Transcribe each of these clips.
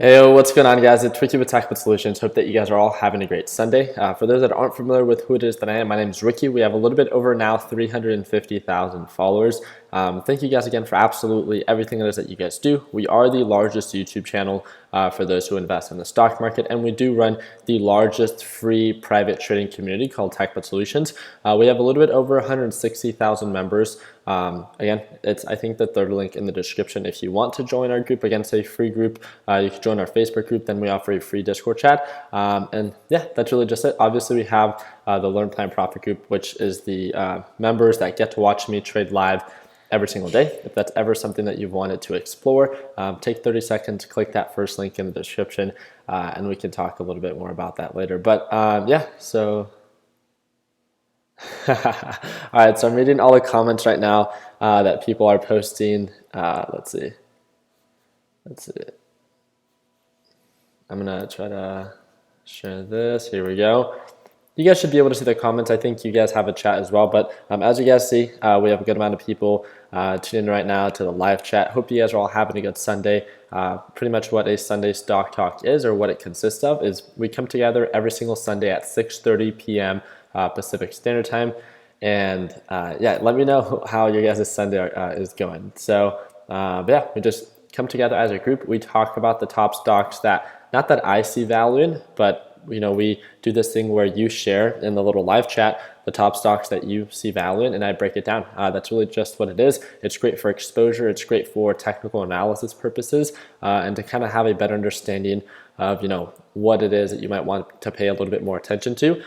Hey, what's going on, guys? It's Ricky with Tech Solutions. Hope that you guys are all having a great Sunday. For those that aren't familiar with who it is that I am, my name is Ricky. We have a little bit over now 350,000 followers. Thank you guys again for absolutely everything it is that you guys do. We are the largest YouTube channel for those who invest in the stock market, and we do run the largest free private trading community called Tech Solutions. We have a little bit over 160,000 members. Again, I think the third link in the description. If you want to join our group, again, it's a free group. You can join our Facebook group. Then we offer a free Discord chat. And yeah, that's really just it. Obviously, we have the Learn Plan Profit group, which is the members that get to watch me trade live every single day. If that's ever something that you've wanted to explore, take 30 seconds, click that first link in the description, and we can talk a little bit more about that later. But yeah, so all right, so I'm reading all the comments right now that people are posting. Let's see. I'm gonna try to share this. Here we go. You guys should be able to see the comments. I think you guys have a chat as well. But as you guys see, we have a good amount of people tuning in right now to the live chat. Hope you guys are all having a good Sunday. Pretty much what a Sunday Stock Talk is, or what it consists of, is we come together every single Sunday at 6:30 p.m. Pacific Standard Time. And yeah, let me know how your guys' Sunday is going. So yeah, we just come together as a group. We talk about the top stocks that, not that I see value in, but we do this thing where you share in the little live chat the top stocks that you see value in, and I break it down. That's really just what it is. It's great for exposure. It's great for technical analysis purposes, and to kind of have a better understanding of what it is that you might want to pay a little bit more attention to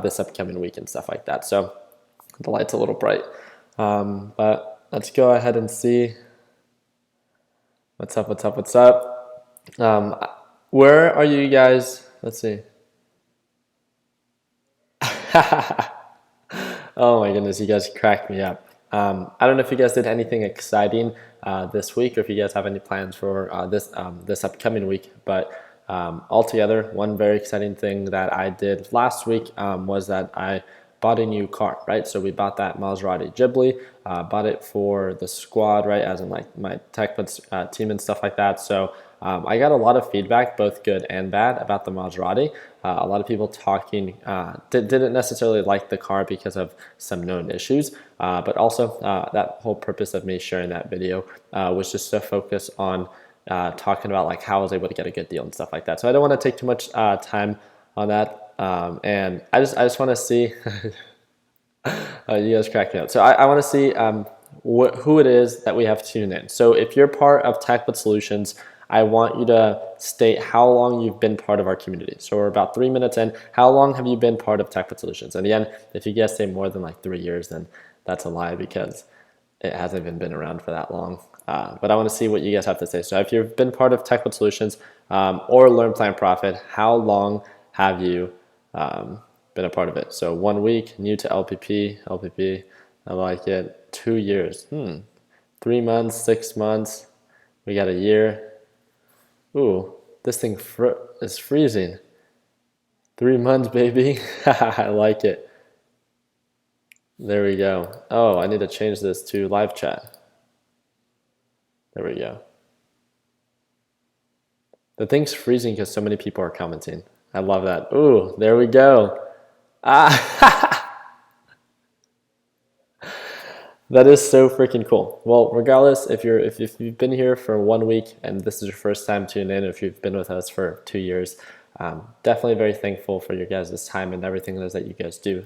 this upcoming week and stuff like that. So the light's a little bright, but let's go ahead and see what's up. Where are you guys? Let's see. Oh my goodness, you guys cracked me up. I don't know if you guys did anything exciting this week, or if you guys have any plans for this upcoming week, but altogether, one very exciting thing that I did last week was that I bought a new car, right? So we bought that Maserati Ghibli, bought it for the squad, right? As in like my tech team and stuff like that. So I got a lot of feedback, both good and bad, about the Maserati. A lot of people talking didn't necessarily like the car because of some known issues, but also that whole purpose of me sharing that video was just to focus on talking about like how I was able to get a good deal and stuff like that. So I don't want to take too much time on that. And I just want to see, you guys cracked me up. So I want to see who it is that we have tuned in. So if you're part of Tech Solutions, I want you to state how long you've been part of our community. So we're about 3 minutes in. How long have you been part of Tech Solutions? And again, if you guys say more than like 3 years, then that's a lie, because it hasn't even been around for that long. But I want to see what you guys have to say. So if you've been part of Tech Solutions or Learn Plan Profit, how long have you been a part of it? So 1 week, new to LPP, I like it. 2 years, 3 months, 6 months, we got a year. Ooh, this thing is freezing. 3 months, baby. I like it. There we go. Oh, I need to change this to live chat. There we go. The thing's freezing because so many people are commenting. I love that. Ooh, there we go. That is so freaking cool. Well, regardless, if you've been here for 1 week and this is your first time tuning in, if you've been with us for 2 years, definitely very thankful for your guys' time and everything it is that you guys do,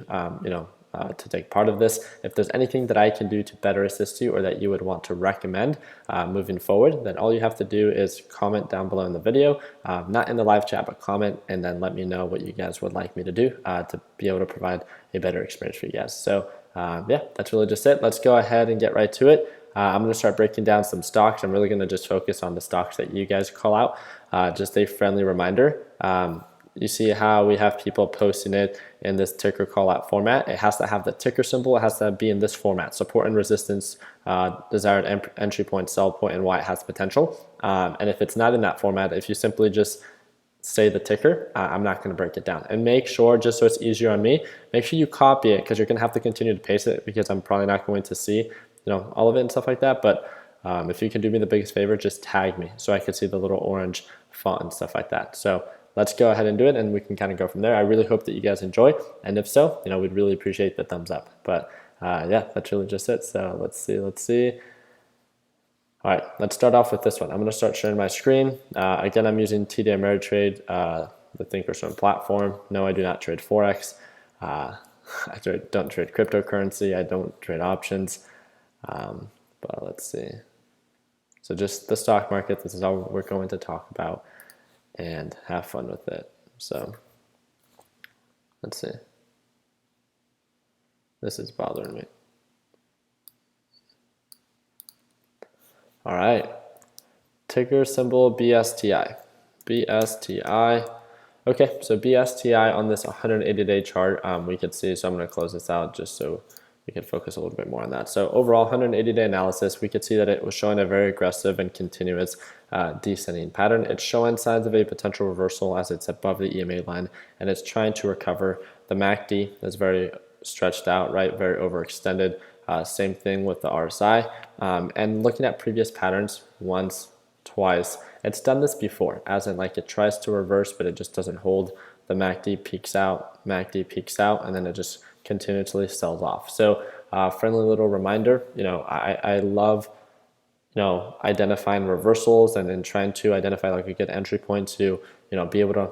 to take part of this. If there's anything that I can do to better assist you, or that you would want to recommend moving forward, then all you have to do is comment down below in the video, not in the live chat, but comment, and then let me know what you guys would like me to do to be able to provide a better experience for you guys. So yeah, that's really just it. Let's go ahead and get right to it. I'm going to start breaking down some stocks. I'm really going to just focus on the stocks that you guys call out. Just a friendly reminder. You see how we have people posting it in this ticker call out format. It has to have the ticker symbol. It has to be in this format: support and resistance, desired entry point, sell point, and why it has potential. And if it's not in that format, if you simply just say the ticker, I'm not going to break it down. And make sure, just so it's easier on me, make sure you copy it, because you're going to have to continue to paste it, because I'm probably not going to see all of it and stuff like that. But if you can do me the biggest favor, just tag me so I can see the little orange font and stuff like that. So let's go ahead and do it, and we can kind of go from there. I really hope that you guys enjoy, and if so, we'd really appreciate the thumbs up. But yeah, that's really just it. So let's see. All right, let's start off with this one. I'm going to start sharing my screen. Again, I'm using TD Ameritrade, the Thinkorswim platform. No, I do not trade Forex. I don't trade cryptocurrency. I don't trade options. But let's see. So just the stock market, this is all we're going to talk about and have fun with it. So let's see. This is bothering me. All right, ticker symbol BSTI. BSTI. Okay, so BSTI on this 180-day chart, we could see, so I'm going to close this out just so we can focus a little bit more on that. So overall, 180-day analysis, we could see that it was showing a very aggressive and continuous descending pattern. It's showing signs of a potential reversal as it's above the EMA line, and it's trying to recover. The MACD is very stretched out, right? Very overextended. Same thing with the RSI. And looking at previous patterns, once, twice, it's done this before, as in like it tries to reverse, but it just doesn't hold. The MACD peaks out, and then it just continuously sells off. So friendly little reminder, I love, identifying reversals and then trying to identify like a good entry point to, be able to,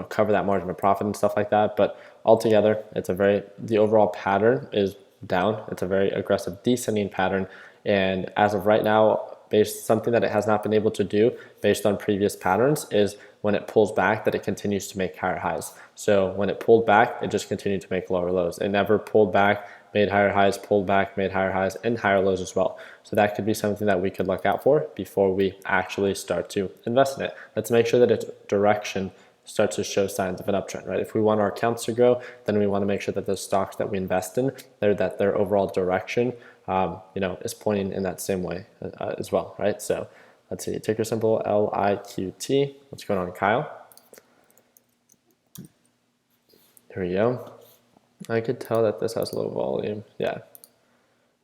cover that margin of profit and stuff like that. But altogether, the overall pattern is down. It's a very aggressive descending pattern, and as of right now, something that it has not been able to do based on previous patterns is when it pulls back that it continues to make higher highs. So when it pulled back, it just continued to make lower lows. It never pulled back, made higher highs, pulled back, made higher highs, and higher lows as well. So that could be something that we could look out for before we actually start to invest in it. Let's make sure that its direction starts to show signs of an uptrend, right? If we want our accounts to grow, then we want to make sure that the stocks that we invest in, that their overall direction, is pointing in that same way as well, right? So let's see, ticker symbol LIQT. What's going on, Kyle? Here we go. I could tell that this has low volume. Yeah,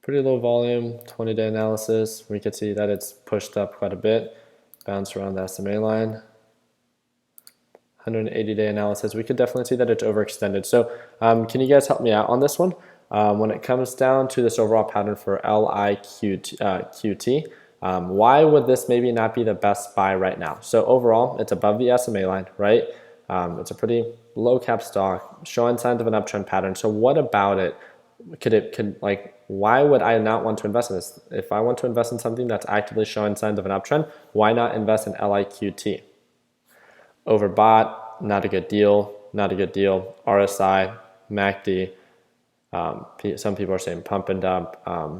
pretty low volume. 20-day analysis. We could see that it's pushed up quite a bit, bounced around the SMA line. 180-day analysis, we could definitely see that it's overextended. So can you guys help me out on this one? When it comes down to this overall pattern for LIQT, why would this maybe not be the best buy right now? So overall, it's above the SMA line, right? It's a pretty low cap stock, showing signs of an uptrend pattern. So what about it? Why would I not want to invest in this? If I want to invest in something that's actively showing signs of an uptrend, why not invest in LIQT? Overbought, not a good deal, RSI, MACD, some people are saying pump and dump.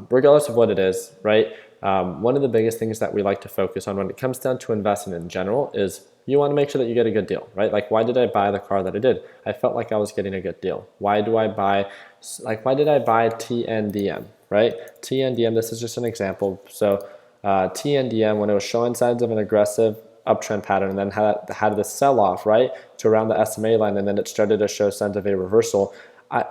Regardless of what it is, right? One of the biggest things that we like to focus on when it comes down to investing in general is you want to make sure that you get a good deal, right? Like, why did I buy the car that I did? I felt like I was getting a good deal. Why did I buy TNDM, right? TNDM, this is just an example. So TNDM, when it was showing signs of an aggressive uptrend pattern, and then had this sell-off, right, to around the SMA line, and then it started to show signs of a reversal.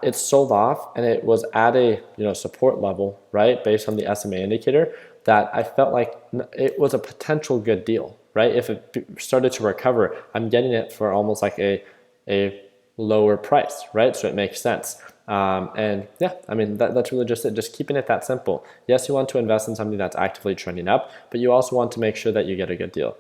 It sold off, and it was at a support level, right, based on the SMA indicator, that I felt like it was a potential good deal, right? If it started to recover, I'm getting it for almost like a lower price, right? So it makes sense. And yeah, I mean, that's really just it, just keeping it that simple. Yes, you want to invest in something that's actively trending up, but you also want to make sure that you get a good deal.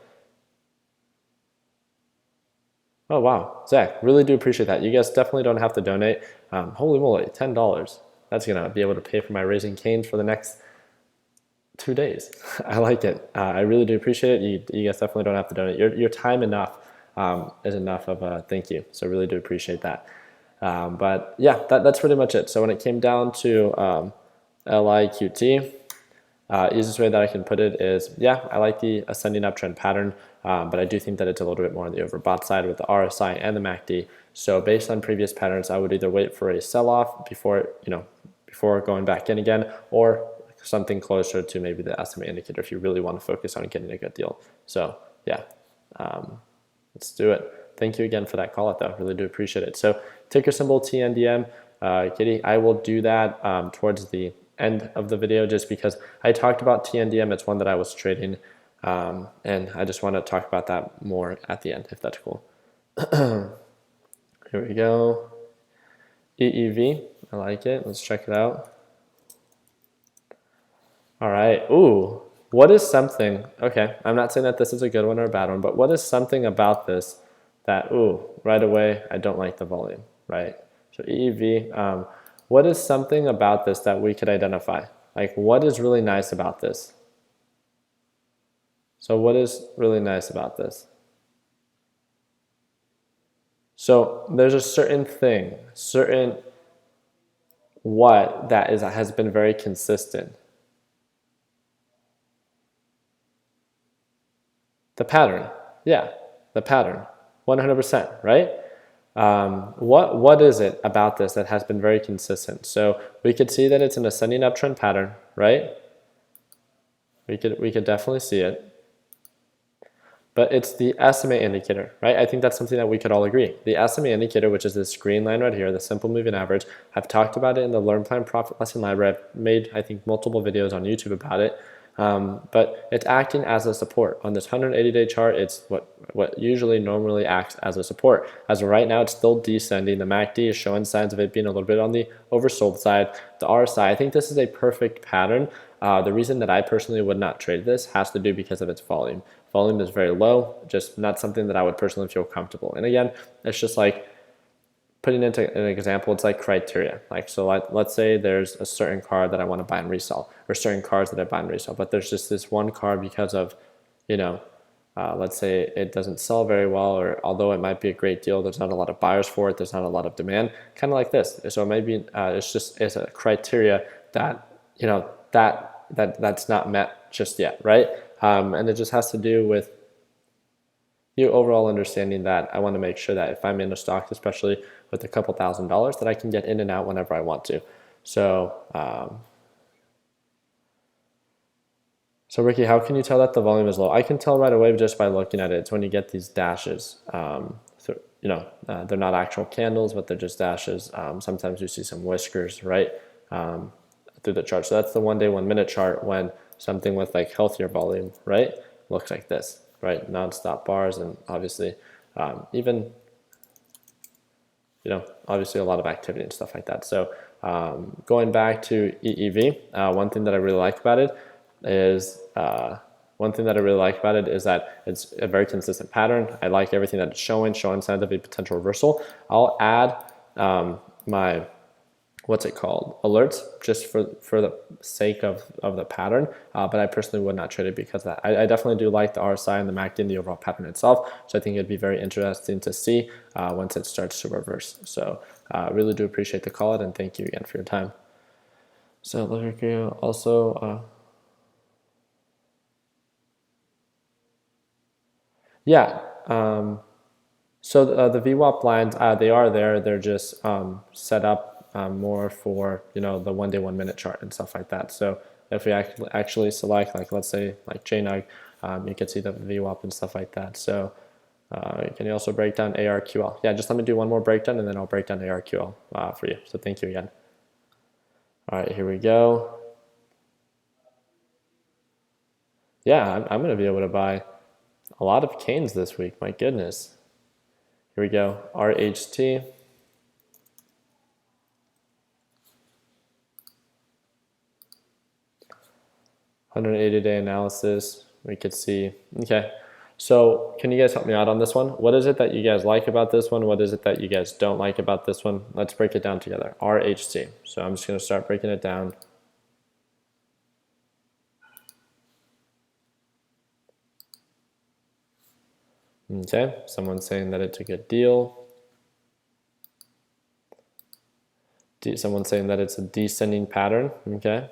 Oh, wow. Zach, really do appreciate that. You guys definitely don't have to donate. Holy moly, $10. That's going to be able to pay for my Raising Cane's for the next 2 days. I like it. I really do appreciate it. You guys definitely don't have to donate. Your time enough is enough of a thank you. So really do appreciate that. But yeah, that's pretty much it. So when it came down to LIQT, easiest way that I can put it is, yeah, I like the ascending uptrend pattern, but I do think that it's a little bit more on the overbought side with the RSI and the MACD. So based on previous patterns, I would either wait for a sell-off before going back in again, or something closer to maybe the SMA indicator if you really want to focus on getting a good deal. So yeah, let's do it. Thank you again for that call out though. Really do appreciate it. So ticker symbol TNDM, Kitty, I will do that towards the end of the video just because I talked about TNDM. It's one that I was trading And I just want to talk about that more at the end, if that's cool. Here we go. EEV, I like it. Let's check it out. All right. Ooh, what is something? Okay, I'm not saying that this is a good one or a bad one, but what is something about this that, ooh, right away, I don't like the volume, right? So EEV, what is something about this that we could identify? Like, what is really nice about this? So what is really nice about this? So there's a certain thing, certain what that has been very consistent. The pattern, yeah, the pattern, 100%, right? What is it about this that has been very consistent? So we could see that it's an ascending uptrend pattern, right? We could definitely see it. But it's the SMA indicator, right? I think that's something that we could all agree. The SMA indicator, which is this green line right here, the simple moving average, I've talked about it in the Learn Plan Profit Lesson Library. I've made, I think, multiple videos on YouTube about it. But it's acting as a support. On this 180-day chart, it's what usually normally acts as a support. As of right now, it's still descending. The MACD is showing signs of it being a little bit on the oversold side. The RSI, I think this is a perfect pattern. The reason that I personally would not trade this has to do because of its volume. Volume is very low, just not something that I would personally feel comfortable. And again, it's just like putting into an example, it's like criteria. Like, so let's say there's a certain car that I want to buy and resell, or certain cars that I buy and resell, but there's just this one car because of, let's say it doesn't sell very well, or although it might be a great deal, there's not a lot of buyers for it, there's not a lot of demand, kind of like this. So maybe it's a criteria that, that's not met just yet, right? And it just has to do with your overall understanding that I want to make sure that if I'm in a stock, especially with a couple $1,000s, that I can get in and out whenever I want to. So, so Ricky, how can you tell that the volume is low? I can tell right away just by looking at it. It's when you get these dashes. They're not actual candles, but they're just dashes. Sometimes you see some whiskers, right, through the chart. So that's the 1 day, 1 minute chart when something with like healthier volume, right, looks like this, right? Non-stop bars, and obviously even, obviously a lot of activity and stuff like that. So going back to EEV, one thing that I really like about it is that it's a very consistent pattern. I like everything that it's showing signs of a potential reversal. I'll add my alerts, just for the sake of the pattern, but I personally would not trade it because of that. I definitely do like the RSI and the MACD and the overall pattern itself, so I think it'd be very interesting to see once it starts to reverse. So really do appreciate the call out, and thank you again for your time. So look here also, yeah. So the VWAP lines, they are there. They're just set up more for the 1 day, 1 minute chart and stuff like that. So if we actually select, like, let's say like JNUG, you can see the VWAP and stuff like that. So can you also break down ARQL? Yeah, just let me do one more breakdown and then I'll break down ARQL for you. So thank you again. All right, here we go. Yeah, I'm going to be able to buy a lot of canes this week. My goodness. Here we go. RHT. 180-day analysis. We could see. Okay. So can you guys help me out on this one? What is it that you guys like about this one? What is it that you guys don't like about this one? Let's break it down together. RHT. So I'm just going to start breaking it down. Okay, someone's saying that it's a good deal. Someone's saying that it's a descending pattern. Okay.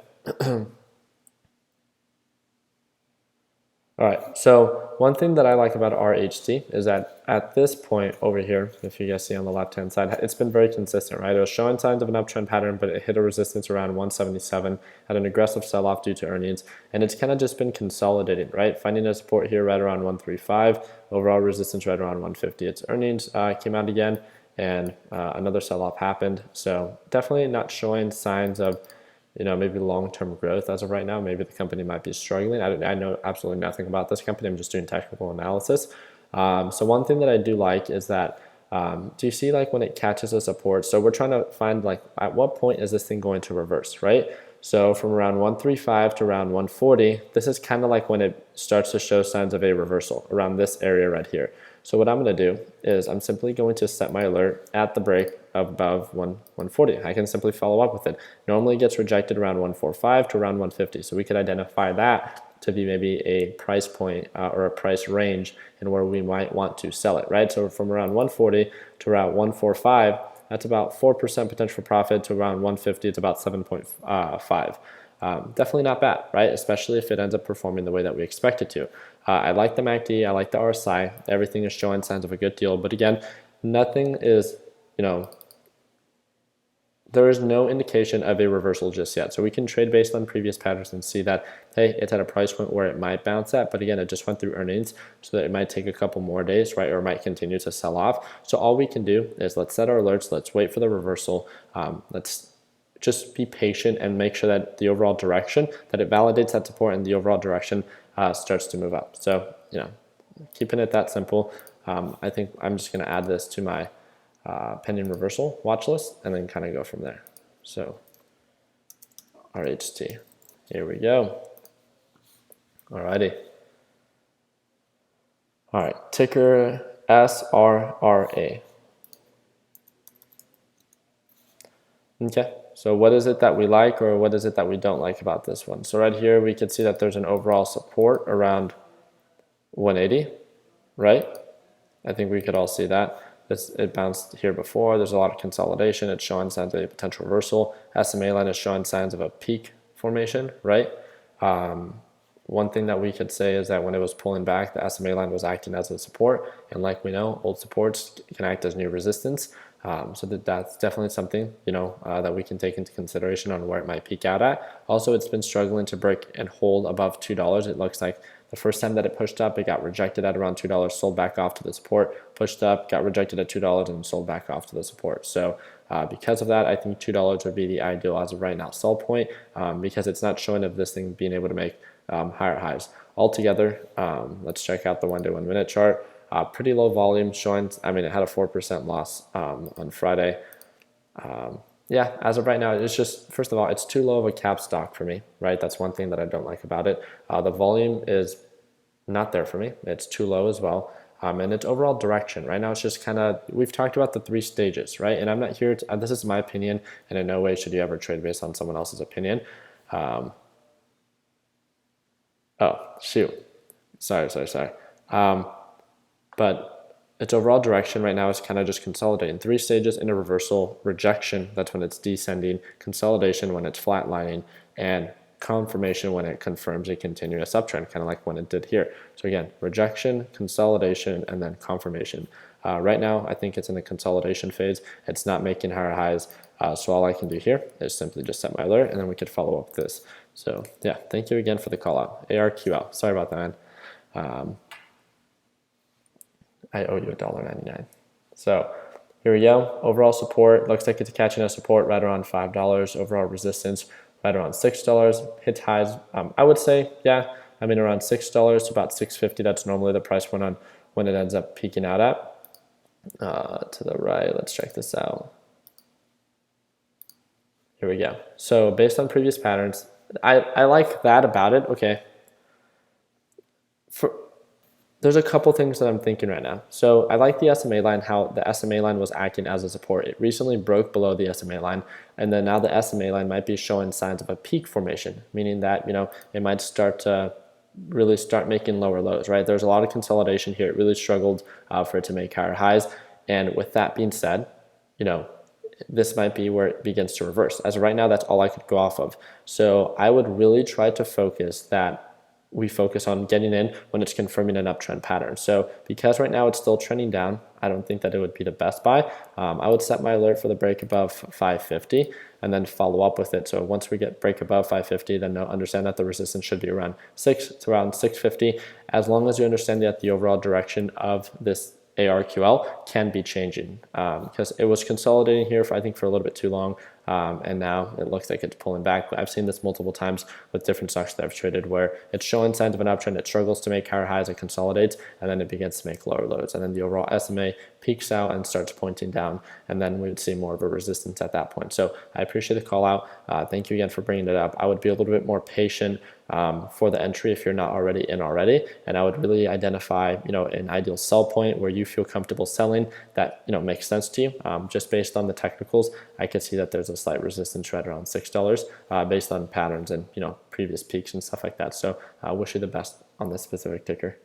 All right, so one thing that I like about RHT is that at this point over here, if you guys see on the left-hand side, it's been very consistent, right? It was showing signs of an uptrend pattern, but it hit a resistance around 177, had an aggressive sell-off due to earnings, and it's kind of just been consolidating, right? Finding a support here right around 135, overall resistance right around 150. Its earnings came out again, and another sell-off happened. So definitely not showing signs of maybe long-term growth as of right now. Maybe the company might be struggling. I know absolutely nothing about this company. I'm just doing technical analysis. So one thing that I do like is that, do you see like when it catches a support? So we're trying to find like at what point is this thing going to reverse, right? So from around 135 to around 140, this is kind of like when it starts to show signs of a reversal around this area right here. So what I'm going to do is I'm simply going to set my alert at the break of above 140. I can simply follow up with it. Normally it gets rejected around 145 to around 150. So we could identify that to be maybe a price point or a price range and where we might want to sell it, right? So from around 140 to around 145, that's about 4% potential profit. To around 150, it's about 7.5. Definitely not bad, right? Especially if it ends up performing the way that we expect it to. I like the MACD, I like the RSI, everything is showing signs of a good deal, but again, nothing is, there is no indication of a reversal just yet. So we can trade based on previous patterns and see that, hey, it's at a price point where it might bounce at, but again, it just went through earnings, so that it might take a couple more days, right? Or it might continue to sell off. So all we can do is let's set our alerts, let's wait for the reversal, let's just be patient and make sure that the overall direction, that it validates that support and the overall direction starts to move up. So, keeping it that simple, I think I'm just going to add this to my pending reversal watch list and then kind of go from there. So, RHT, here we go. Alrighty. All right, ticker SRRA. Okay. So what is it that we like or what is it that we don't like about this one? So right here, we can see that there's an overall support around 180, right? I think we could all see that. It bounced here before. There's a lot of consolidation. It's showing signs of a potential reversal. SMA line is showing signs of a peak formation, right? One thing that we could say is that when it was pulling back, the SMA line was acting as a support. And like we know, old supports can act as new resistance. So that's definitely something, that we can take into consideration on where it might peak out at. Also, it's been struggling to break and hold above $2. It looks like the first time that it pushed up, it got rejected at around $2, sold back off to the support, pushed up, got rejected at $2 and sold back off to the support. So because of that, I think $2 would be the ideal as of right now sell point, because it's not showing of this thing being able to make higher highs. Altogether, let's check out the 1 day 1 minute chart. Pretty low volume showing, it had a 4% loss on Friday. Yeah, as of right now, it's just, first of all, it's too low of a cap stock for me, right? That's one thing that I don't like about it. The volume is not there for me. It's too low as well. And its overall direction, right now it's just kind of, we've talked about the 3 stages, right? And I'm not here to, this is my opinion, and in no way should you ever trade based on someone else's opinion. Oh, shoot. Sorry. But its overall direction right now is kind of just consolidating. 3 stages in a reversal, rejection, that's when it's descending, consolidation when it's flatlining, and confirmation when it confirms a continuous uptrend, kind of like when it did here. So again, rejection, consolidation, and then confirmation. Right now, I think it's in the consolidation phase. It's not making higher highs. So all I can do here is simply just set my alert, and then we could follow up with this. So yeah, thank you again for the call out. ARQL, sorry about that, man. I owe you $1.99. So here we go. Overall support, looks like it's catching a support right around $5. Overall resistance right around $6. Hit highs, I would say, yeah, around $6 to about $6.50. That's normally the price point on when it ends up peaking out at. To the right, let's check this out. Here we go. So based on previous patterns, I like that about it. Okay. There's a couple things that I'm thinking right now. So I like the SMA line, how the SMA line was acting as a support. It recently broke below the SMA line, and then now the SMA line might be showing signs of a peak formation, meaning that, it might start to really start making lower lows, right? There's a lot of consolidation here. It really struggled for it to make higher highs. And with that being said, this might be where it begins to reverse. As of right now, that's all I could go off of. So I would really try to focus that we focus on getting in when it's confirming an uptrend pattern. So because right now it's still trending down, I don't think that it would be the best buy. I would set my alert for the break above 550 and then follow up with it. So once we get break above 550, then understand that the resistance should be around 650, as long as you understand that the overall direction of this ARQL can be changing, because it was consolidating here for, I think, for a little bit too long. and now it looks like it's pulling back. I've seen this multiple times with different stocks that I've traded where it's showing signs of an uptrend, it struggles to make higher highs, it consolidates, and then it begins to make lower lows, and then the overall SMA peaks out and starts pointing down, and then we would see more of a resistance at that point. So I appreciate the call out. Thank you again for bringing it up. I would be a little bit more patient for the entry if you're not already in already, and I would really identify an ideal sell point where you feel comfortable selling that makes sense to you. Just based on the technicals, I could see that there's a slight resistance right around $6 based on patterns and previous peaks and stuff like that. So I wish you the best on this specific ticker.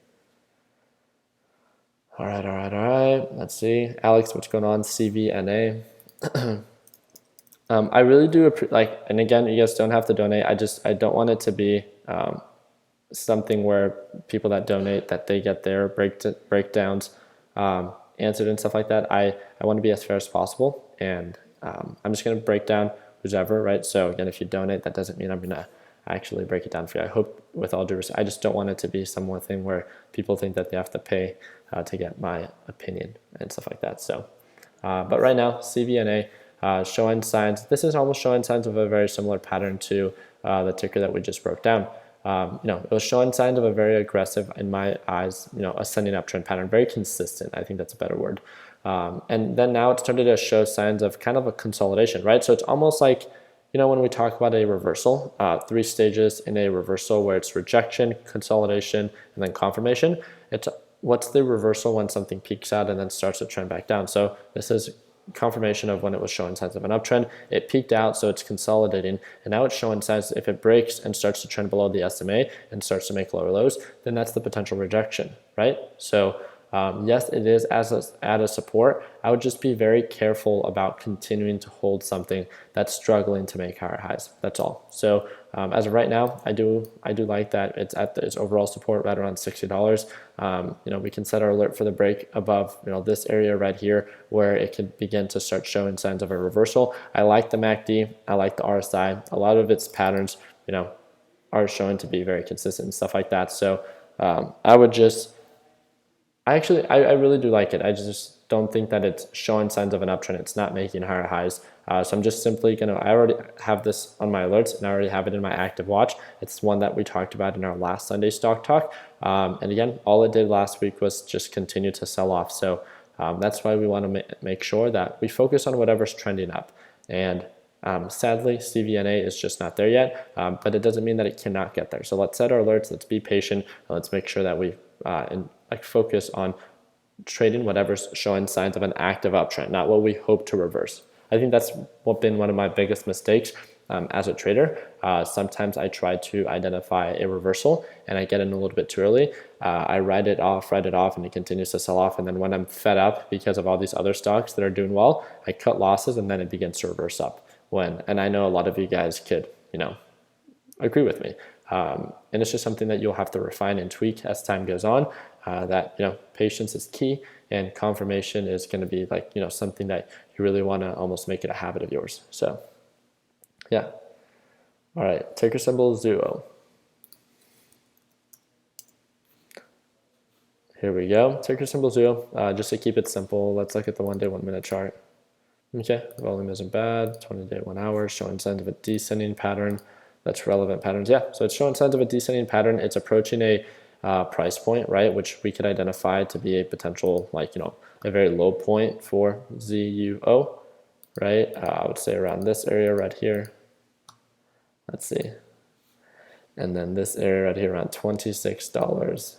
All right. Let's see, Alex, what's going on? CVNA. I really do like, and again, you guys don't have to donate. I don't want it to be something where people that donate, that they get their breakdowns answered and stuff like that. I want to be as fair as possible, and I'm just going to break down whichever, right? So again, if you donate, that doesn't mean I'm going to actually break it down for you. I hope, with all due respect, I just don't want it to be some more thing where people think that they have to pay to get my opinion and stuff like that. So, but right now, CVNA showing signs. This is almost showing signs of a very similar pattern to the ticker that we just broke down. It was showing signs of a very aggressive, in my eyes, ascending uptrend pattern, very consistent. I think that's a better word. And then now it started to show signs of kind of a consolidation, right? So it's almost like, when we talk about a reversal, 3 stages in a reversal where it's rejection, consolidation, and then confirmation. It's what's the reversal when something peaks out and then starts to trend back down. So this is confirmation of when it was showing signs of an uptrend. It peaked out, so it's consolidating, and now it's showing signs. If it breaks and starts to trend below the SMA and starts to make lower lows, then that's the potential rejection, right? So yes, it is at a support. I would just be very careful about continuing to hold something that's struggling to make higher highs. That's all. So as of right now, I do like that it's at its overall support right around $60. We can set our alert for the break above this area right here where it could begin to start showing signs of a reversal. I like the MACD. I like the RSI. A lot of its patterns are showing to be very consistent and stuff like that. So I would just I really do like it. I just don't think that it's showing signs of an uptrend. It's not making higher highs. So I'm just simply I already have this on my alerts, and I already have it in my active watch. It's one that we talked about in our last Sunday stock talk. And again, all it did last week was just continue to sell off. So that's why we want to make sure that we focus on whatever's trending up. And sadly, CVNA is just not there yet, but it doesn't mean that it cannot get there. So let's set our alerts. Let's be patient. And let's make sure that we focus on trading whatever's showing signs of an active uptrend, not what we hope to reverse. I think that's been one of my biggest mistakes as a trader. Sometimes I try to identify a reversal and I get in a little bit too early. I write it off, and it continues to sell off. And then when I'm fed up because of all these other stocks that are doing well, I cut losses, and then it begins to reverse up. And I know a lot of you guys could, agree with me. And it's just something that you'll have to refine and tweak as time goes on. That patience is key, and confirmation is going to be something that you really want to almost make it a habit of yours. So yeah. All right, ticker symbol ZUO. Here we go, ticker symbol ZUO. Just to keep it simple, let's look at the 1 day 1 minute chart. Okay, volume isn't bad. 20 day 1 hour showing signs of a descending pattern. That's relevant patterns. Yeah, so it's showing signs of a descending pattern. It's approaching a price point, right, which we could identify to be a potential, a very low point for ZUO, right? I would say around this area right here. Let's see. And then this area right here around $26.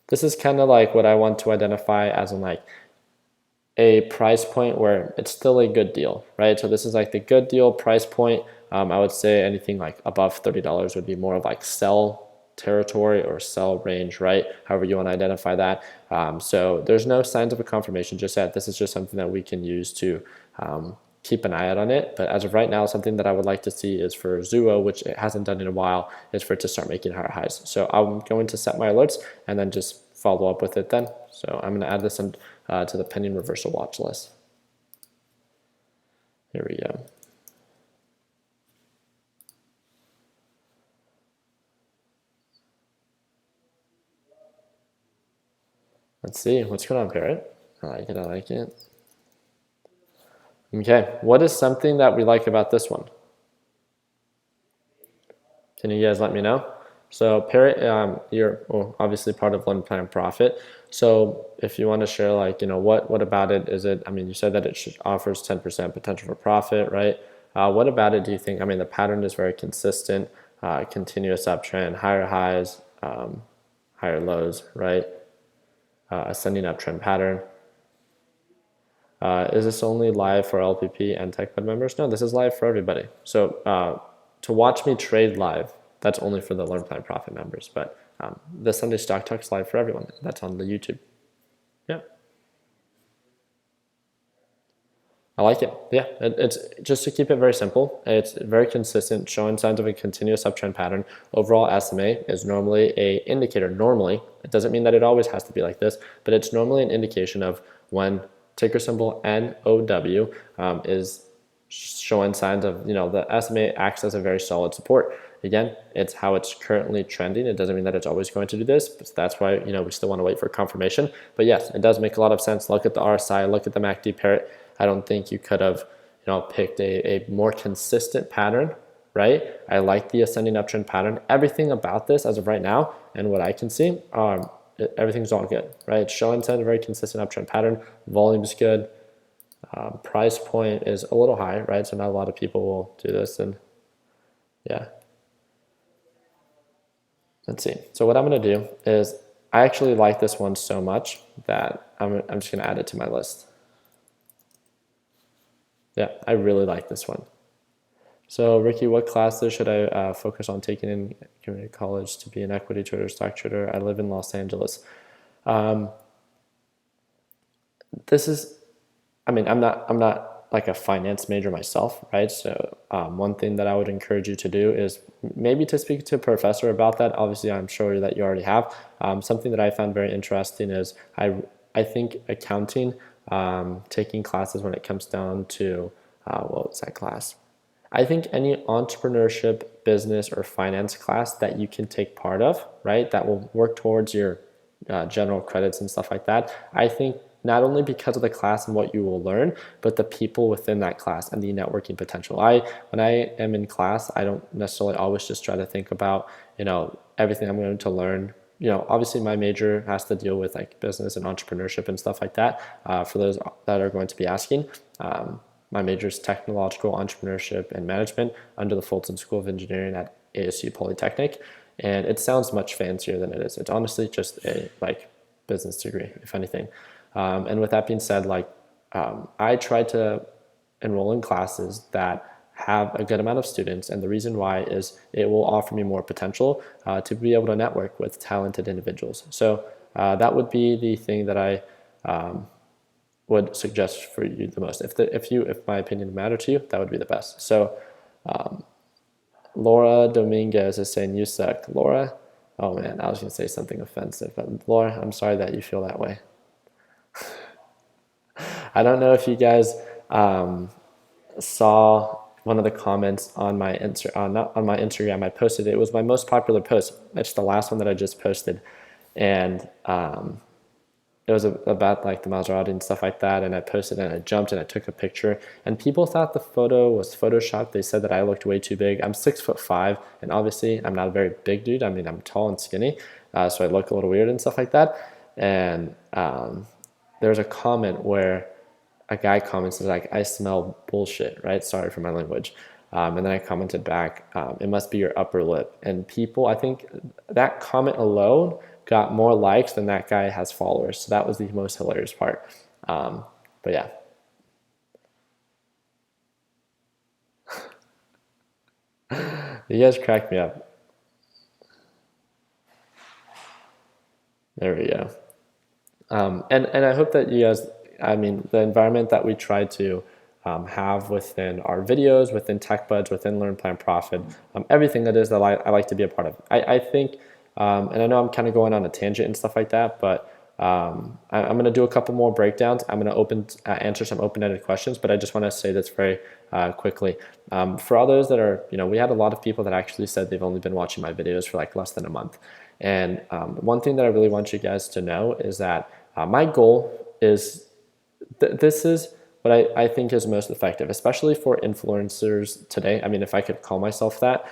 This is kind of like what I want to identify as in a price point where it's still a good deal, right? So this is the good deal price point. I would say anything above $30 would be more of sell territory or sell range, right? However you want to identify that. So there's no signs of a confirmation just yet. This is just something that we can use to keep an eye out on it. But as of right now, something that I would like to see is for ZUO, which it hasn't done in a while, is for it to start making higher highs. So I'm going to set my alerts and then just follow up with it then. So I'm going to add this to the pending reversal watch list. Here we go. Let's see what's going on, Parrot. I like it. Okay, what is something that we like about this one? Can you guys let me know? So Parrot, you're obviously part of Learn Plan Profit. So if you want to share, like, what about it is it? I mean, you said that it offers 10% potential for profit, right? What about it do you think? I mean, the pattern is very consistent, continuous uptrend, higher highs, higher lows, right? Ascending uptrend pattern. Is this only live for LPP and TechBud members? No, this is live for everybody. So to watch me trade live, that's only for the Learn Plan Profit members. But the Sunday Stock Talk is live for everyone. That's on the YouTube. Yeah. I like it. Yeah, it's just to keep it very simple. It's very consistent, showing signs of a continuous uptrend pattern. Overall SMA is normally a indicator. Normally, it doesn't mean that it always has to be like this, but it's normally an indication of when ticker symbol NOW is showing signs of, the SMA acts as a very solid support. Again, it's how it's currently trending. It doesn't mean that it's always going to do this, but that's why, we still want to wait for confirmation. But yes, it does make a lot of sense. Look at the RSI, look at the MACD Parrot. I don't think you could have, picked a more consistent pattern, right? I like the ascending uptrend pattern. Everything about this as of right now and what I can see, everything's all good, right? It's showing signs of a very consistent uptrend pattern. Volume's good. Price point is a little high, right? So not a lot of people will do this, and yeah. Let's see. So what I'm going to do is I actually like this one so much that I'm just going to add it to my list. Yeah, I really like this one. So Ricky, what classes should I focus on taking in community college to be an equity trader, stock trader? I live in Los Angeles. This is, I mean, I'm not like a finance major myself, right? So one thing that I would encourage you to do is maybe to speak to a professor about that. Obviously, I'm sure that you already have. Something that I found very interesting is I think accounting, taking classes when it comes down to, what was that class? I think any entrepreneurship, business, or finance class that you can take part of, right, that will work towards your general credits and stuff like that, I think not only because of the class and what you will learn, but the people within that class and the networking potential. When I am in class, I don't necessarily always just try to think about, everything I'm going to learn. Obviously my major has to deal with like business and entrepreneurship and stuff like that. For those that are going to be asking, my major is technological entrepreneurship and management under the Fulton School of Engineering at ASU Polytechnic. And it sounds much fancier than it is. It's honestly just a business degree, if anything. And with that being said, I try to enroll in classes that have a good amount of students, and the reason why is it will offer me more potential to be able to network with talented individuals. So that would be the thing that I would suggest for you the most. If my opinion mattered to you, that would be the best. So Laura Dominguez is saying you suck. Laura, oh man, I was gonna say something offensive, but Laura, I'm sorry that you feel that way. I don't know if you guys saw one of the comments on my not on my Instagram. I posted it. It was my most popular post. It's the last one that I just posted, and it was about the Maserati and stuff like that. And I posted and I jumped and I took a picture, and people thought the photo was photoshopped. They said that I looked way too big. I'm 6'5", and obviously I'm not a very big dude. I mean, I'm tall and skinny, so I look a little weird and stuff like that. And there's a comment where a guy comments like, I smell bullshit, right? Sorry for my language. And then I commented back, it must be your upper lip. And people, I think that comment alone got more likes than that guy has followers. So that was the most hilarious part. But yeah. You guys cracked me up. There we go. And I hope that you guys, I mean, the environment that we try to have within our videos, within TechBuds, within Learn Plan Profit, everything that is that I like to be a part of. I think, and I know I'm kind of going on a tangent and stuff like that, but I'm going to do a couple more breakdowns. I'm going to answer some open-ended questions, but I just want to say this very quickly. For all those that are, we had a lot of people that actually said they've only been watching my videos for less than a month. And one thing that I really want you guys to know is that my goal is, this is what I think is most effective, especially for influencers today. I mean, if I could call myself that,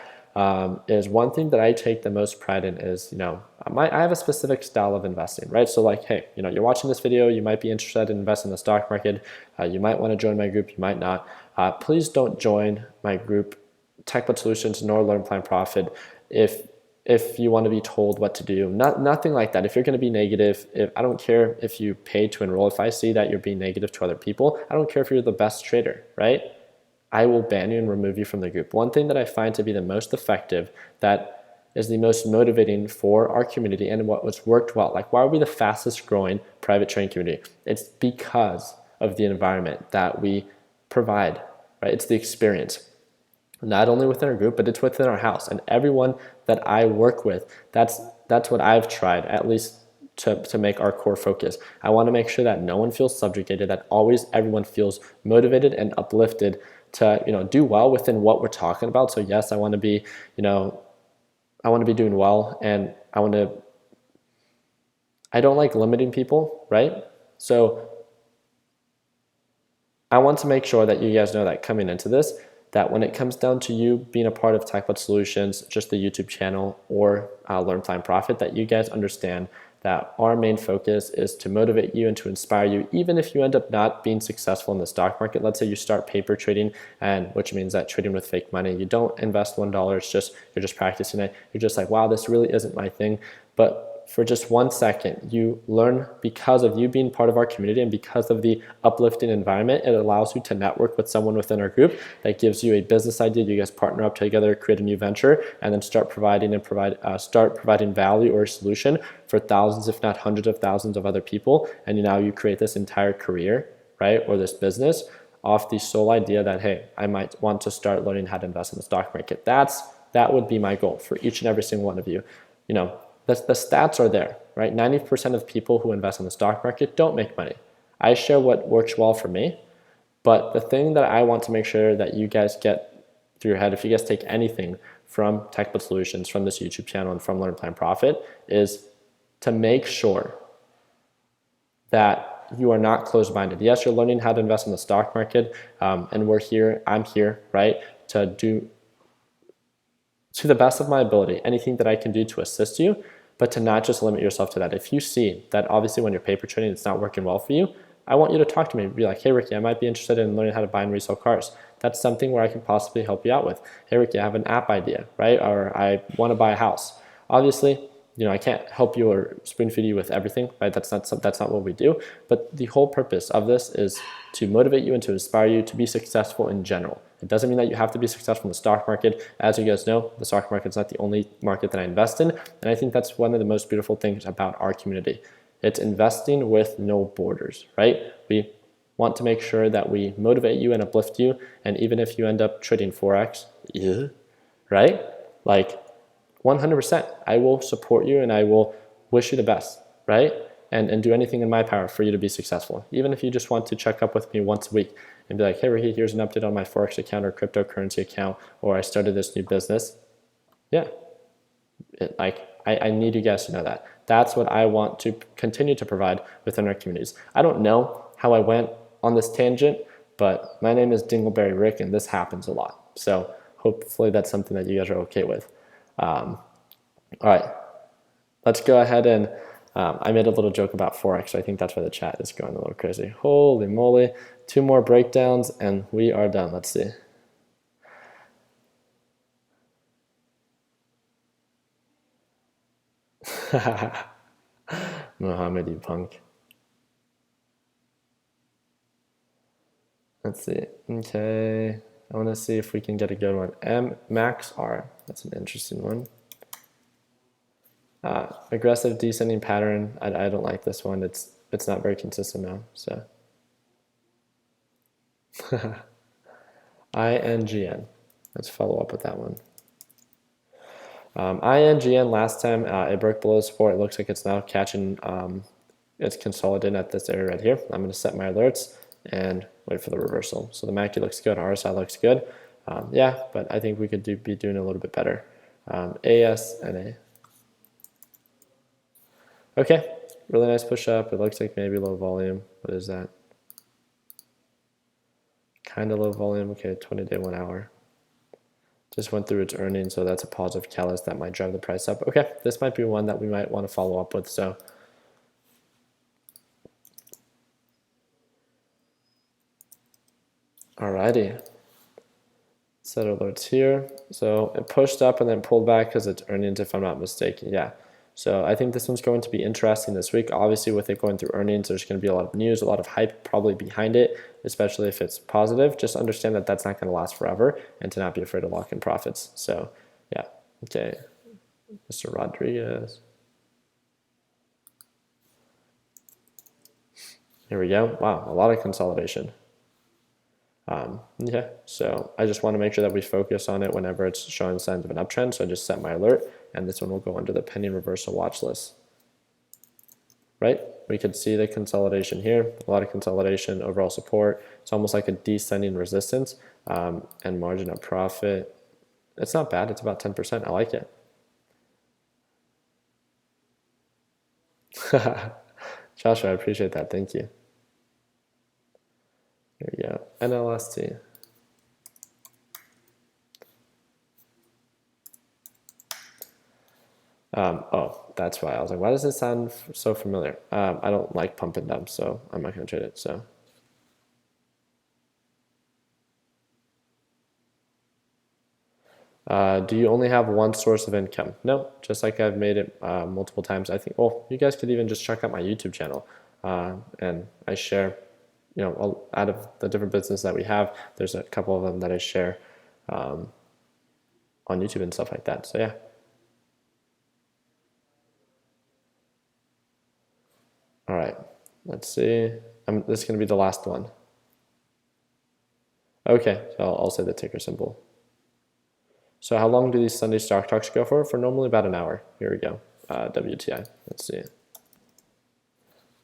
is one thing that I take the most pride in is, I have a specific style of investing, right? So like, hey, you're watching this video, you might be interested in investing in the stock market. You might want to join my group, you might not. Please don't join my group, TechBud Solutions, nor Learn Plan Profit if you want to be told what to do. Nothing like that. If you're going to be negative, I don't care if you pay to enroll. If I see that you're being negative to other people, I don't care if you're the best trader, right? I will ban you and remove you from the group. One thing that I find to be the most effective, that is the most motivating for our community and what was worked well, like why are we the fastest growing private trading community? It's because of the environment that we provide, right? It's the experience. Not only within our group, but it's within our house. And everyone that I work with, that's what I've tried, at least to make our core focus. I want to make sure that no one feels subjugated, that always everyone feels motivated and uplifted to do well within what we're talking about. So yes, I want to be doing well, and I don't like limiting people, right? So I want to make sure that you guys know that coming into this, that when it comes down to you being a part of TechBud Solutions, just the YouTube channel, or Learn Plan Profit, that you guys understand that our main focus is to motivate you and to inspire you, even if you end up not being successful in the stock market. Let's say you start paper trading, and which means that trading with fake money, you don't invest $1, you're just practicing it. You're just like, wow, this really isn't my thing. But for just 1 second, you learn because of you being part of our community and because of the uplifting environment. It allows you to network with someone within our group that gives you a business idea. You guys partner up together, create a new venture, and then start providing value or a solution for thousands, if not hundreds of thousands of other people. And now you create this entire career, right, or this business off the sole idea that, hey, I might want to start learning how to invest in the stock market. That would be my goal for each and every single one of you. The stats are there, right? 90% of people who invest in the stock market don't make money. I share what works well for me, but the thing that I want to make sure that you guys get through your head, if you guys take anything from TechBud Solutions, from this YouTube channel, and from Learn Plan Profit, is to make sure that you are not closed-minded. Yes, you're learning how to invest in the stock market, and I'm here, right, to do to the best of my ability, anything that I can do to assist you, but to not just limit yourself to that. If you see that obviously when you're paper trading, it's not working well for you, I want you to talk to me and be like, hey, Ricky, I might be interested in learning how to buy and resell cars. That's something where I can possibly help you out with. Hey, Ricky, I have an app idea, right? Or I want to buy a house. Obviously, I can't help you or spoon feed you with everything, right? That's not what we do. But the whole purpose of this is to motivate you and to inspire you to be successful in general. It doesn't mean that you have to be successful in the stock market. As you guys know, the stock market is not the only market that I invest in. And I think that's one of the most beautiful things about our community. It's investing with no borders, right? We want to make sure that we motivate you and uplift you. And even if you end up trading Forex, right? Like 100%, I will support you and I will wish you the best, right? And do anything in my power for you to be successful. Even if you just want to check up with me once a week and be like, hey, Ricky, here's an update on my Forex account or cryptocurrency account, or I started this new business. Yeah, I need you guys to know that. That's what I want to continue to provide within our communities. I don't know how I went on this tangent, but my name is Dingleberry Rick, and this happens a lot. So hopefully that's something that you guys are okay with. All right, let's go ahead and I made a little joke about Forex, so I think that's why the chat is going a little crazy. Holy moly, 2 more breakdowns and we are done. Let's see. Mohammed, you punk. Let's see. Okay, I want to see if we can get a good one. Max R, that's an interesting one. Aggressive descending pattern. I don't like this one. It's not very consistent now. So INGN. Let's follow up with that one. INGN last time it broke below support. It looks like it's now catching. It's consolidating at this area right here. I'm going to set my alerts and wait for the reversal. So the MACD looks good. RSI looks good. Yeah, but I think we could be doing a little bit better. ASNA. Okay, really nice push up. It looks like maybe low volume. What is that? kind of low volume. Okay, 20-day 1 hour. Just went through its earnings, so that's a positive catalyst that might drive the price up. Okay, this might be one that we might want to follow up with. So, alrighty. Set alerts here. So it pushed up and then pulled back because it's earnings, if I'm not mistaken. Yeah. So I think this one's going to be interesting this week. Obviously, with it going through earnings, there's going to be a lot of news, a lot of hype probably behind it, especially if it's positive. Just understand that that's not going to last forever and to not be afraid to lock in profits. So, yeah. Okay. Mr. Rodriguez. Here we go. Wow, a lot of consolidation. Yeah, so I just want to make sure that we focus on it whenever it's showing signs of an uptrend. So I just set my alert, and this one will go under the pending reversal watch list. Right? We could see the consolidation here, a lot of consolidation, overall support. It's almost like a descending resistance, and margin of profit. It's not bad. It's about 10%. I like it. Joshua, I appreciate that. Thank you. There we go. NLST. Oh, that's why. I was like, why does it sound so familiar? I don't like pump and dump, so I'm not going to trade it. So, do you only have one source of income? No, just like I've made it multiple times. I think, well, you guys could even just check out my YouTube channel, and I share, out of the different business that we have, there's a couple of them that I share on YouTube and stuff like that. So yeah. All right, let's see. This is going to be the last one. Okay, so I'll say the ticker symbol. So how long do these Sunday stock talks go for? For normally about an hour. Here we go. WTI. Let's see.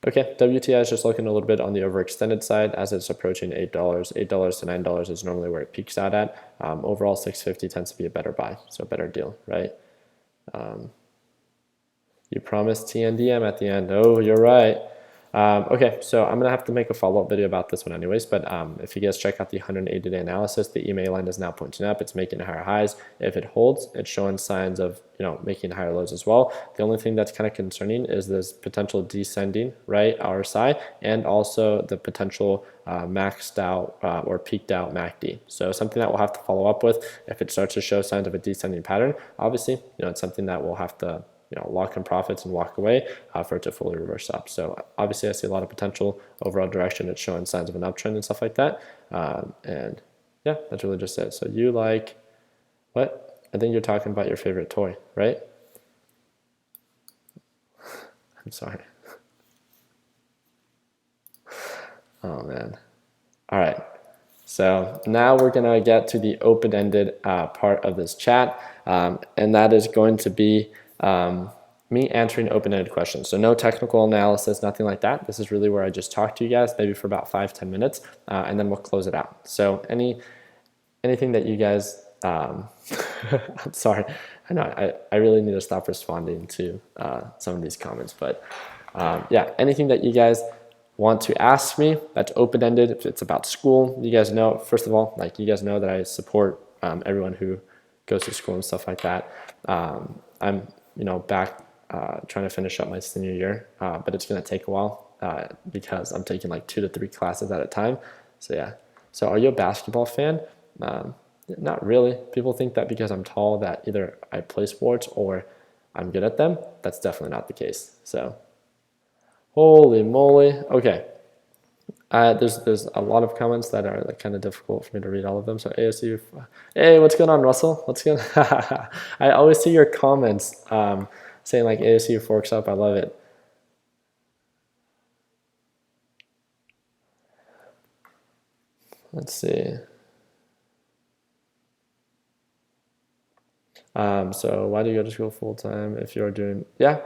Okay, WTI is just looking a little bit on the overextended side as it's approaching $8. $8 to $9 is normally where it peaks out at. Overall, $6.50 tends to be a better buy, so a better deal, right? You promised TNDM at the end. Oh, you're right. Okay, so I'm going to have to make a follow-up video about this one anyways, but if you guys check out the 180-day analysis, the EMA line is now pointing up. It's making higher highs. If it holds, it's showing signs of, making higher lows as well. The only thing that's kind of concerning is this potential descending, right, RSI, and also the potential maxed out or peaked out MACD. So something that we'll have to follow up with if it starts to show signs of a descending pattern. Obviously, it's something that we'll have to lock in profits and walk away for it to fully reverse up. So obviously I see a lot of potential overall direction. It's showing signs of an uptrend and stuff like that. And yeah, that's really just it. So you like, what? I think you're talking about your favorite toy, right? I'm sorry. Oh man. All right. So now we're gonna get to the open-ended part of this chat. And that is going to be me answering open-ended questions. So no technical analysis, nothing like that. This is really where I just talk to you guys, maybe for about 5-10 minutes, and then we'll close it out. So anything that you guys, I'm sorry, I know I really need to stop responding to some of these comments, but yeah, anything that you guys want to ask me that's open-ended, if it's about school, you guys know, first of all, like you guys know that I support everyone who goes to school and stuff like that. I'm back trying to finish up my senior year, but it's going to take a while because I'm taking like 2 to 3 classes at a time. So yeah. So are you a basketball fan? Not really. People think that because I'm tall that either I play sports or I'm good at them. That's definitely not the case. So holy moly. Okay. There's a lot of comments that are like kind of difficult for me to read all of them. So ASU, hey, what's going on, Russell? What's going on? I always see your comments saying like ASU forks up. I love it. Let's see. So why do you go to school full time if you're doing, yeah.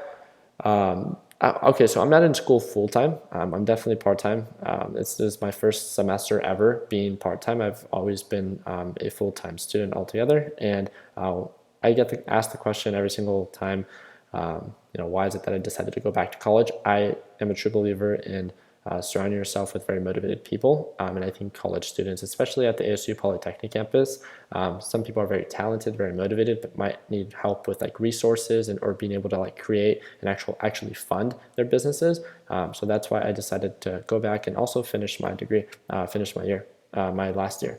Okay, so I'm not in school full-time. I'm definitely part-time. This is my first semester ever being part-time. I've always been a full-time student altogether, and I get to ask the question every single time, why is it that I decided to go back to college? I am a true believer in surround yourself with very motivated people. And I think college students, especially at the ASU Polytechnic campus, some people are very talented, very motivated, but might need help with like resources and or being able to like create and actually fund their businesses. So that's why I decided to go back and also finish my degree, finish my year, my last year.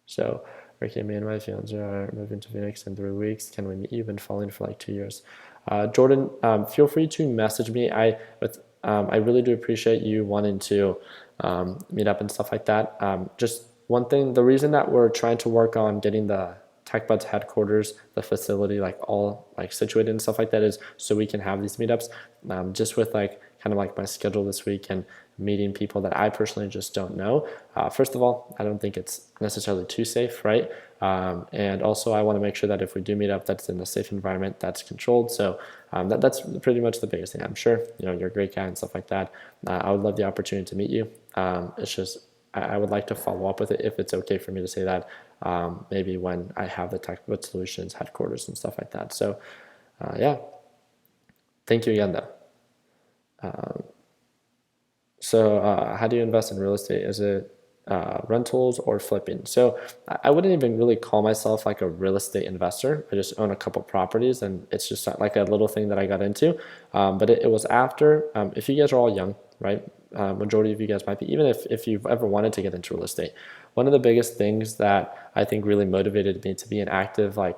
So, Ricky, me and my fiance are moving to Phoenix in 3 weeks. Can we meet you? Been following for like 2 years. Jordan, feel free to message me. I really do appreciate you wanting to meet up and stuff like that. Just one thing, the reason that we're trying to work on getting the TechBuds headquarters, the facility, like all like situated and stuff like that is so we can have these meetups. Just with like kind of like my schedule this week and meeting people that I personally just don't know. First of all, I don't think it's necessarily too safe, right? And also I want to make sure that if we do meet up, that's in a safe environment that's controlled. So that's pretty much the biggest thing. I'm sure, you're a great guy and stuff like that. I would love the opportunity to meet you. It's just, I would like to follow up with it if it's okay for me to say that, maybe when I have the TechBuds Solutions headquarters and stuff like that. So yeah, thank you again though. So how do you invest in real estate? Is it rentals or flipping? So I wouldn't even really call myself like a real estate investor. I just own a couple properties and it's just like a little thing that I got into. But it was after, if you guys are all young, right? Majority of you guys might be, even if you've ever wanted to get into real estate. One of the biggest things that I think really motivated me to be an active like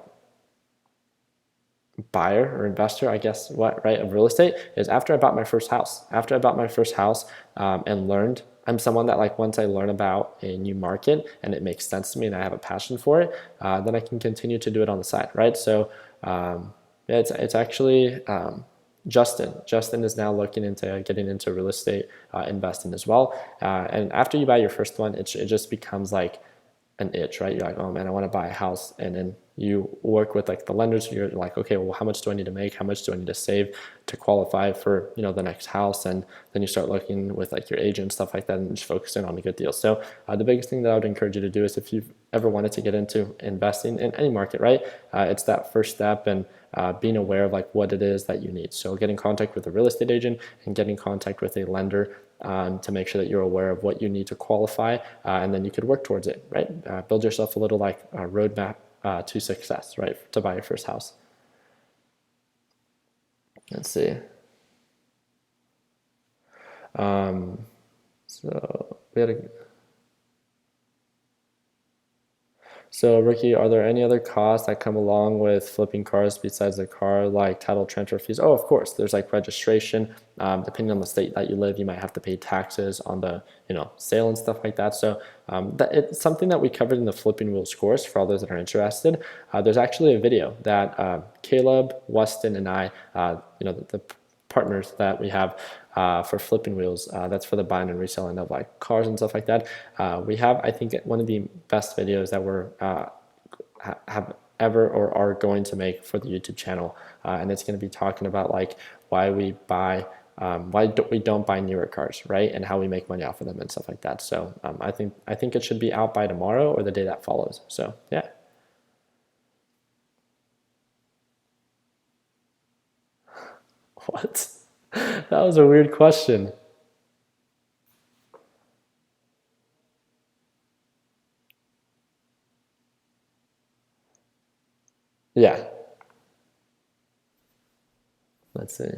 buyer or investor, I guess, right, of real estate is after I bought my first house. After I bought my first house and learned, I'm someone that like once I learn about a new market and it makes sense to me and I have a passion for it, then I can continue to do it on the side, right? So yeah, it's actually Justin. Justin is now looking into getting into real estate investing as well. And after you buy your first one, it just becomes like an itch, right? You're like, oh man, I want to buy a house. And then you work with like the lenders. You're like, okay, well, how much do I need to make? How much do I need to save to qualify for, the next house? And then you start looking with like your agent, stuff like that, and just focusing on the good deals. So the biggest thing that I would encourage you to do is if you've ever wanted to get into investing in any market, right? It's that first step and being aware of like what it is that you need. So get in contact with a real estate agent and get in contact with a lender to make sure that you're aware of what you need to qualify, and then you could work towards it, right? Build yourself a little like a roadmap to success, right? To buy your first house. Let's see. So we had a So, Ricky, are there any other costs that come along with flipping cars besides the car, like title transfer fees? Oh, of course. There's like registration. Depending on the state that you live, you might have to pay taxes on the sale and stuff like that. So it's something that we covered in the Flipping Wheels course for all those that are interested. There's actually a video that Caleb, Weston, and I, the partners that we have for Flipping Wheels, that's for the buying and reselling of like cars and stuff like that. We have, I think, one of the best videos that we're have ever or are going to make for the YouTube channel, and it's going to be talking about like why we buy, why we don't buy newer cars, right, and how we make money off of them and stuff like that. So I think it should be out by tomorrow or the day that follows. So yeah. What? That was a weird question. Yeah. Let's see.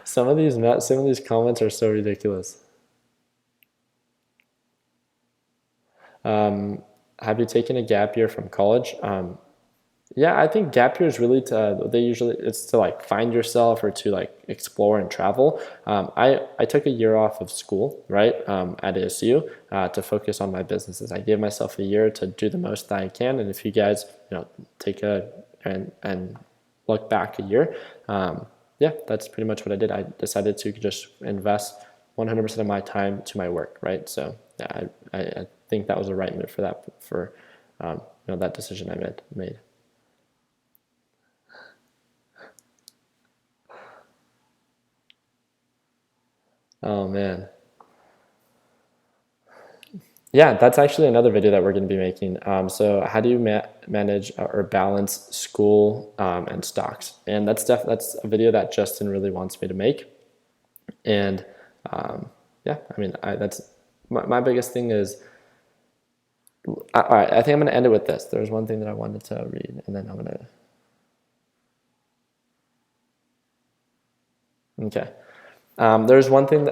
Some of these comments are so ridiculous. Have you taken a gap year from college? Yeah, I think gap year is really it's to like find yourself or to like explore and travel. I took a year off of school, right, at ASU to focus on my businesses. I gave myself a year to do the most that I can, and if you guys take and look back a year, yeah, that's pretty much what I did. I decided to just invest 100% of my time to my work, right? So yeah, I think that was the right move for that decision I made. Oh man. yeah, that's actually another video that we're going to be making. So how do you manage or balance school and stocks? And that's a video that Justin really wants me to make. And yeah, I mean, that's my biggest thing is, all right, I think I'm going to end it with this. There's one thing that I wanted to read, and then I'm going to, okay. There's one thing,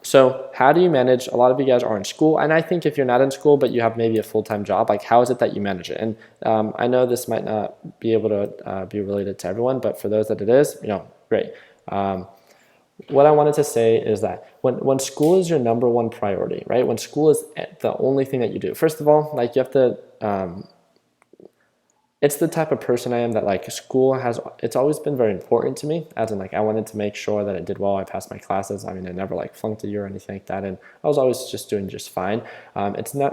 so how do you manage, a lot of you guys are in school, and I think if you're not in school, but you have maybe a full-time job, like how is it that you manage it? And I know this might not be able to be related to everyone, but for those that it is, great. What I wanted to say is that when school is your number one priority, right? When school is the only thing that you do, first of all, like you have to, it's the type of person I am that like it's always been very important to me, as in like I wanted to make sure that I did well, I passed my classes. I mean, I never like flunked a year or anything like that, and I was always just doing just fine.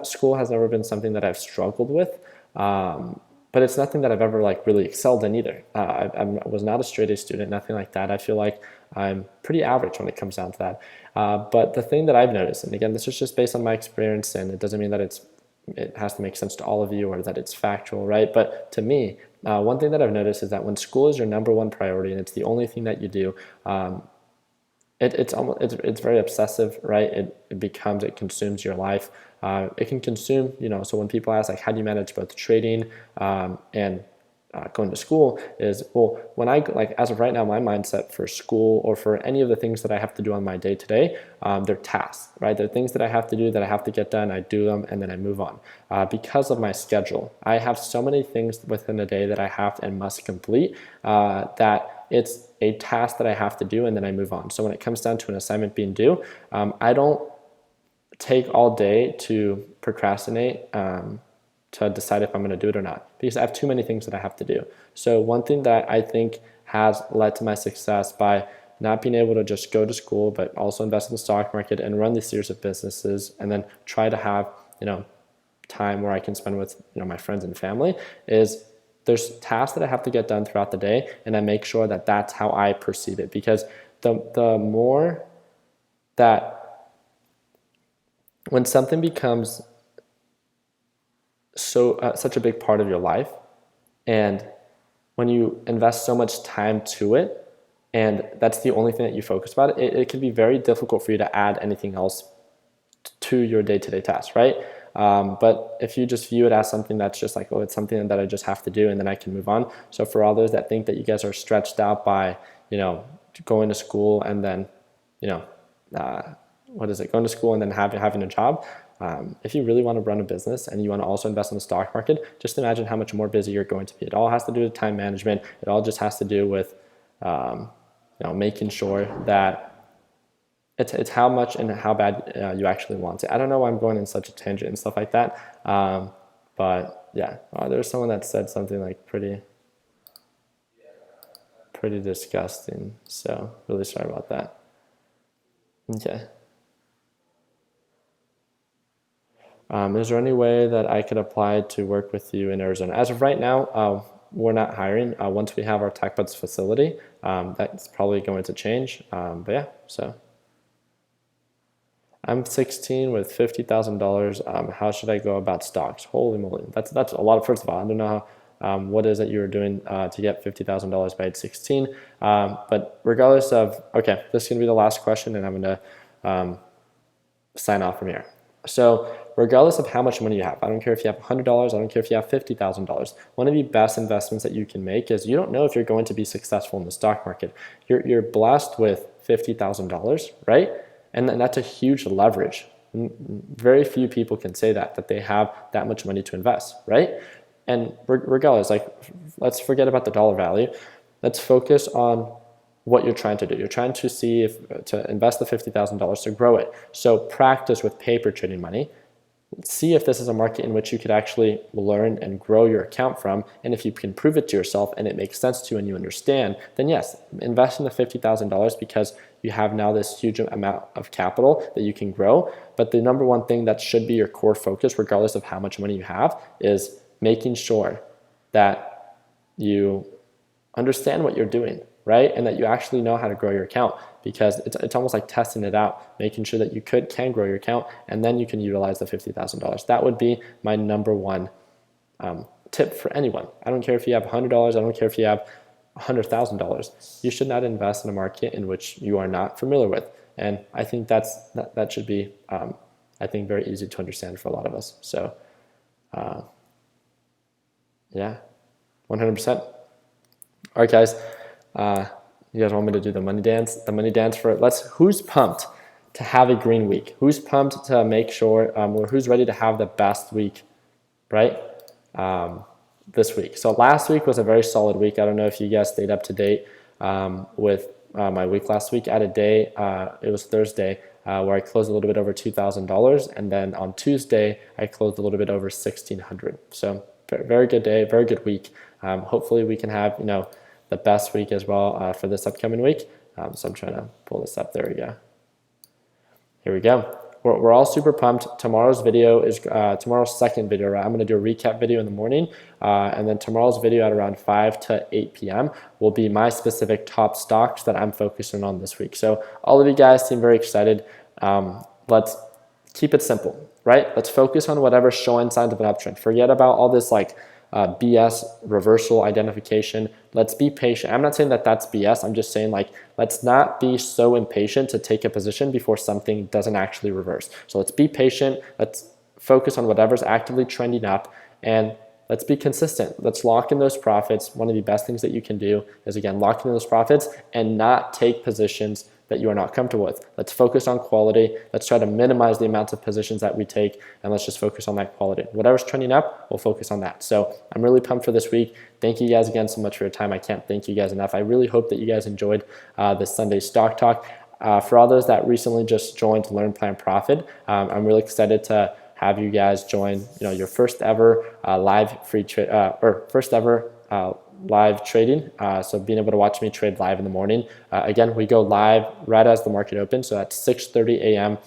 School has never been something that I've struggled with, but it's nothing that I've ever like really excelled in either. I was not a straight A student, nothing like that. I feel like I'm pretty average when it comes down to that. But the thing that I've noticed, and again, this is just based on my experience, and it doesn't mean that it has to make sense to all of you or that it's factual, right? But to me, one thing that I've noticed is that when school is your number one priority and it's the only thing that you do, it's very obsessive, right? It consumes your life. It can consume, so when people ask like, how do you manage both trading and going to school is, well, when as of right now, my mindset for school or for any of the things that I have to do on my day to day, they're tasks, right? They're things that I have to do that I have to get done. I do them and then I move on. Because of my schedule, I have so many things within a day that I have and must complete that it's a task that I have to do and then I move on. So when it comes down to an assignment being due, I don't take all day to procrastinate to decide if I'm going to do it or not, because I have too many things that I have to do. So one thing that I think has led to my success by not being able to just go to school, but also invest in the stock market and run these series of businesses and then try to have, time where I can spend with, my friends and family, is there's tasks that I have to get done throughout the day, and I make sure that that's how I perceive it, because the more that when something becomes such a big part of your life, and when you invest so much time to it, and that's the only thing that you focus about, it can be very difficult for you to add anything else to your day-to-day tasks, right? But if you just view it as something that's just like, oh, it's something that I just have to do and then I can move on. So for all those that think that you guys are stretched out by, going to school and then, going to school and then having a job, if you really want to run a business and you want to also invest in the stock market, just imagine how much more busy you're going to be. It all has to do with time management. It all just has to do with, making sure that it's how much and how bad you actually want it. I don't know why I'm going in such a tangent and stuff like that. But yeah, there's someone that said something like pretty disgusting. So really sorry about that. Okay. Is there any way that I could apply to work with you in Arizona? As of right now, we're not hiring. Once we have our TechBuds facility, that's probably going to change. But yeah, so I'm 16 with $50,000. How should I go about stocks? Holy moly, that's a lot. First of all, I don't know what it is that you were doing to get $50,000 by age 16. But regardless of, okay, this is gonna be the last question, and I'm gonna sign off from here. So regardless of how much money you have, I don't care if you have $100, I don't care if you have $50,000, one of the best investments that you can make is, you don't know if you're going to be successful in the stock market. You're blessed with $50,000, right? And that's a huge leverage. Very few people can say that they have that much money to invest, right? And regardless, like, let's forget about the dollar value. Let's focus on what you're trying to do. You're trying to see to invest the $50,000 to grow it. So practice with paper trading money. See if this is a market in which you could actually learn and grow your account from. And if you can prove it to yourself and it makes sense to you and you understand, then yes, invest in the $50,000, because you have now this huge amount of capital that you can grow. But the number one thing that should be your core focus, regardless of how much money you have, is making sure that you understand what you're doing, right? And that you actually know how to grow your account, because it's almost like testing it out, making sure that you can grow your account, and then you can utilize the $50,000. That would be my number one tip for anyone. I don't care if you have $100, I don't care if you have $100,000. You should not invest in a market in which you are not familiar with. And I think that should be, I think, very easy to understand for a lot of us. So, yeah, 100%. All right, guys. You guys want me to do the money dance? The money dance for who's pumped to have a green week? Who's pumped to make sure, or who's ready to have the best week, right? This week. So last week was a very solid week. I don't know if you guys stayed up to date with my week last week. I had a day, it was Thursday, where I closed a little bit over $2,000, and then on Tuesday I closed a little bit over $1,600. So very good day, very good week. Hopefully we can have the best week as well for this upcoming week. So I'm trying to pull this up. There we go. Here we go. We're all super pumped. Tomorrow's video is tomorrow's second video. Right? I'm going to do a recap video in the morning, and then tomorrow's video at around 5 to 8 p.m. will be my specific top stocks that I'm focusing on this week. So all of you guys seem very excited. Let's keep it simple, right? Let's focus on whatever's showing signs of an uptrend. Forget about all this BS reversal identification. Let's be patient. I'm not saying that that's BS. I'm just saying let's not be so impatient to take a position before something doesn't actually reverse. So let's be patient. Let's focus on whatever's actively trending up, and let's be consistent. Let's lock in those profits. One of the best things that you can do is, again, lock in those profits and not take positions that you are not comfortable with. Let's focus on quality. Let's try to minimize the amounts of positions that we take, and let's just focus on that quality. Whatever's trending up, we'll focus on that. So I'm really pumped for this week. Thank you guys again so much for your time. I can't thank you guys enough. I really hope that you guys enjoyed this Sunday Stock Talk. For all those that recently just joined Learn, Plan, Profit, I'm really excited to have you guys join your first ever live free trade or first ever live trading. So being able to watch me trade live in the morning. Again, we go live right as the market opens, so at 6:30 a.m.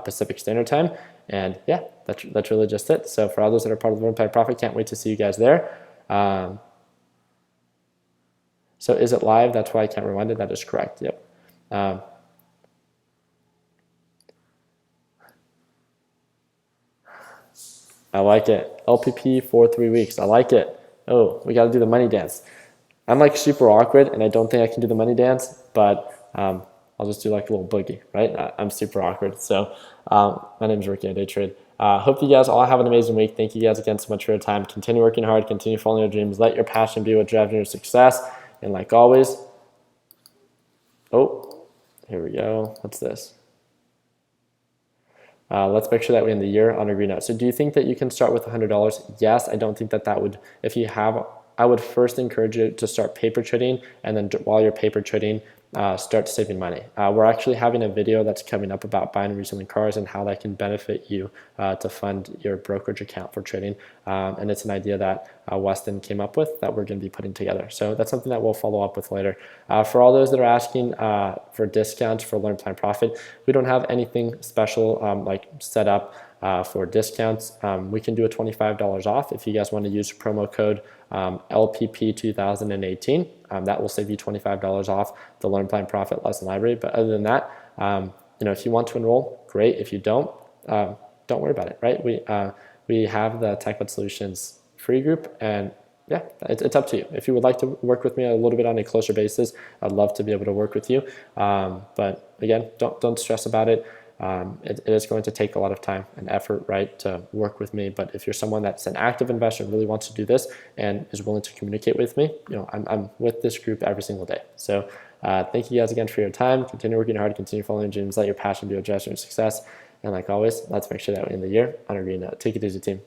Pacific Standard Time. And yeah, that's really just it. So for all those that are part of the Learn, Plan, Profit, can't wait to see you guys there. So is it live? That's why I can't rewind it. That is correct. Yep. I like it. LPP for 3 weeks. I like it. Oh, we got to do the money dance. I'm super awkward, and I don't think I can do the money dance, but I'll just do a little boogie, right? I'm super awkward. So my name is Ricky at Ameritrade. Hope you guys all have an amazing week. Thank you guys again so much for your time. Continue working hard. Continue following your dreams. Let your passion be what drives your success. And like always, oh, here we go. What's this? Let's make sure that we end the year on a green note. So do you think that you can start with $100? Yes, I don't think that would, if you have, I would first encourage you to start paper trading, and then while you're paper trading, start saving money. We're actually having a video that's coming up about buying and reselling cars and how that can benefit you to fund your brokerage account for trading. And it's an idea that Weston came up with that we're going to be putting together. So that's something that we'll follow up with later. For all those that are asking for discounts for Learn, Plan, Profit, we don't have anything special set up for discounts. We can do a $25 off if you guys want to use promo code LPP2018. That will save you $25 off the Learn, Plan, Profit lesson library. But other than that, if you want to enroll, great. If you don't worry about it, right? We have the TechBud Solutions free group, and yeah, it's up to you. If you would like to work with me a little bit on a closer basis, I'd love to be able to work with you. But again, don't stress about it. It is going to take a lot of time and effort, right, to work with me. But if you're someone that's an active investor and really wants to do this and is willing to communicate with me, I'm with this group every single day. So thank you guys again for your time. Continue working hard, continue following your dreams, let your passion be your drive to success. And like always, let's make sure that we end the year on a green note. Take it easy, team.